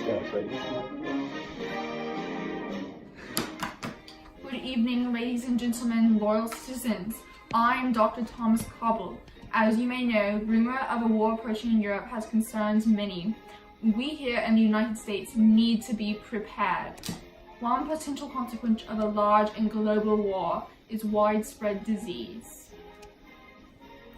Good evening, ladies and gentlemen, loyal citizens. I am Dr. Thomas Cobble. As you may know, rumor of a war approaching in Europe has concerned many. We here in the United States need to be prepared. One potential consequence of a large and global war is widespread disease.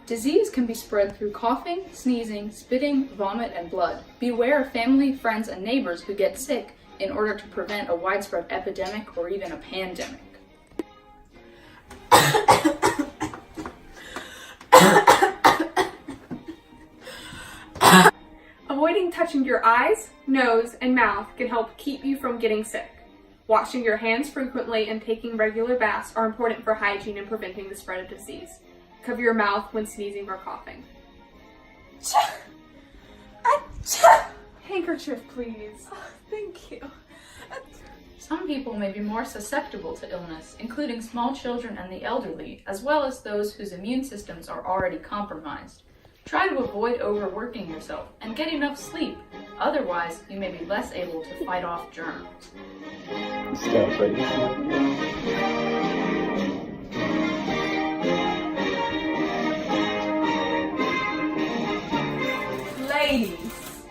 Disease can be spread through coughing, sneezing, spitting, vomit, and blood. Beware of family, friends, and neighbors who get sick in order to prevent a widespread epidemic or even a pandemic. Avoiding touching your eyes, nose, and mouth can help keep you from getting sick. Washing your hands frequently and taking regular baths are important for hygiene and preventing the spread of disease. Cover your mouth when sneezing or coughing. Handkerchief, please. Oh, thank you. Some people may be more susceptible to illness, including small children and the elderly, as well as those whose immune systems are already compromised. Try to avoid overworking yourself and get enough sleep. Otherwise, you may be less able to fight off germs. Ladies,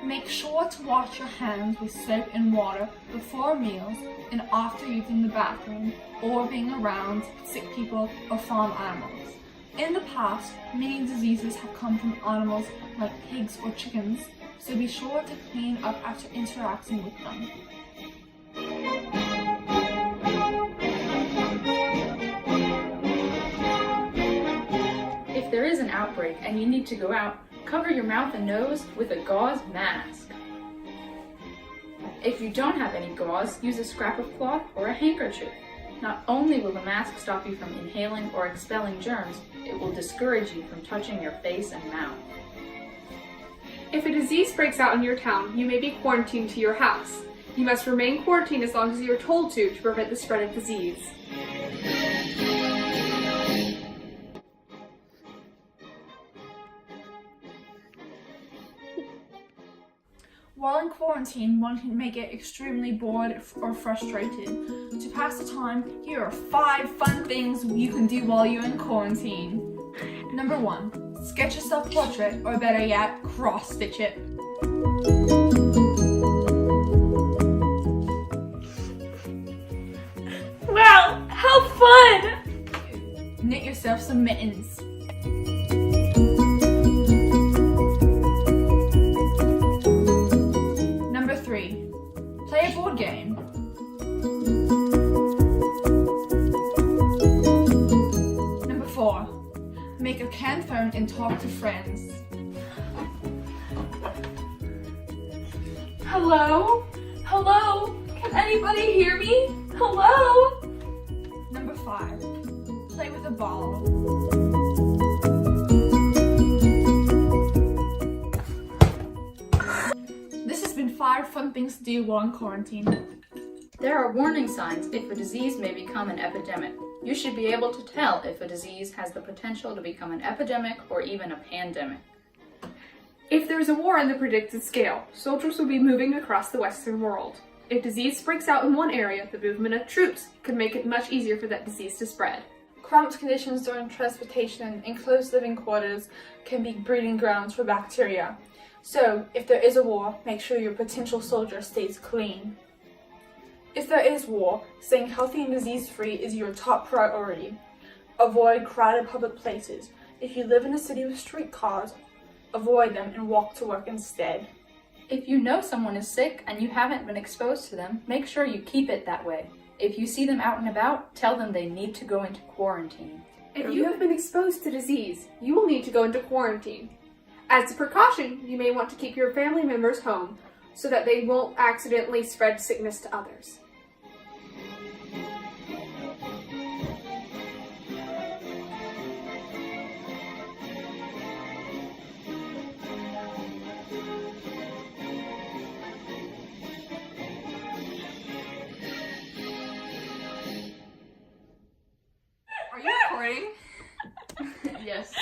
make sure to wash your hands with soap and water before meals and after using the bathroom or being around sick people or farm animals. In the past, many diseases have come from animals like pigs or chickens, so be sure to clean up after interacting with them. If there is an outbreak and you need to go out, cover your mouth and nose with a gauze mask. If you don't have any gauze, use a scrap of cloth or a handkerchief. Not only will the mask stop you from inhaling or expelling germs, it will discourage you from touching your face and mouth. If a disease breaks out in your town, you may be quarantined to your house. You must remain quarantined as long as you are told to prevent the spread of disease. While in quarantine, one may get extremely bored or frustrated. To pass the time, here are 5 fun things you can do while you're in quarantine. Number 1, sketch a self-portrait, or better yet, cross-stitch it. Wow, how fun! Knit yourself some mittens. Number 3, play a board game. Number 4, make a canned phone and talk to friends. Hello? Hello? Can anybody hear me? Hello? Number 5, play with a ball. This has been 5 fun things to do while in quarantine. There are warning signs if a disease may become an epidemic. You should be able to tell if a disease has the potential to become an epidemic or even a pandemic. If there is a war on the predicted scale, soldiers will be moving across the Western world. If disease breaks out in one area, the movement of troops could make it much easier for that disease to spread. Cramped conditions during transportation and close living quarters can be breeding grounds for bacteria. So, if there is a war, make sure your potential soldier stays clean. If there is war, staying healthy and disease-free is your top priority. Avoid crowded public places. If you live in a city with streetcars, avoid them and walk to work instead. If you know someone is sick and you haven't been exposed to them, make sure you keep it that way. If you see them out and about, tell them they need to go into quarantine. If you have been exposed to disease, you will need to go into quarantine. As a precaution, you may want to keep your family members home so that they won't accidentally spread sickness to others. Are you recording? Yes.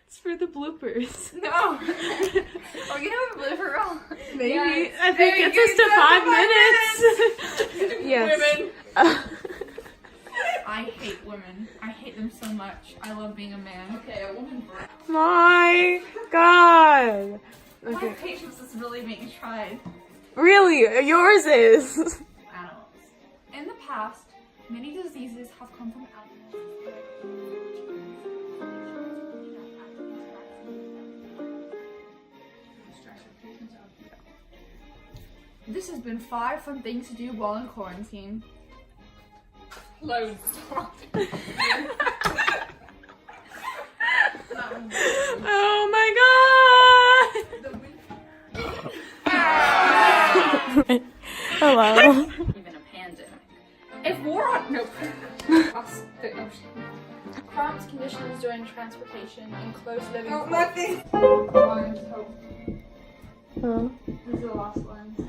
It's for the bloopers. No! Are we gonna have a blooper roll? Maybe. Yes. I think Very it's just good, to 5 minutes. Yes. Women. I hate women. I hate them so much. I love being a man. Okay, a woman. My God. My Okay. patience is really being tried. Really? Yours is. Animals. In the past, many diseases have come from animals. This has been 5 fun things to do while in quarantine. Loads. Oh my God. Hello. Even a pandemic. If war on nope. Cramped conditions during transportation and close living Oh, quarters. my thing. These are the last ones.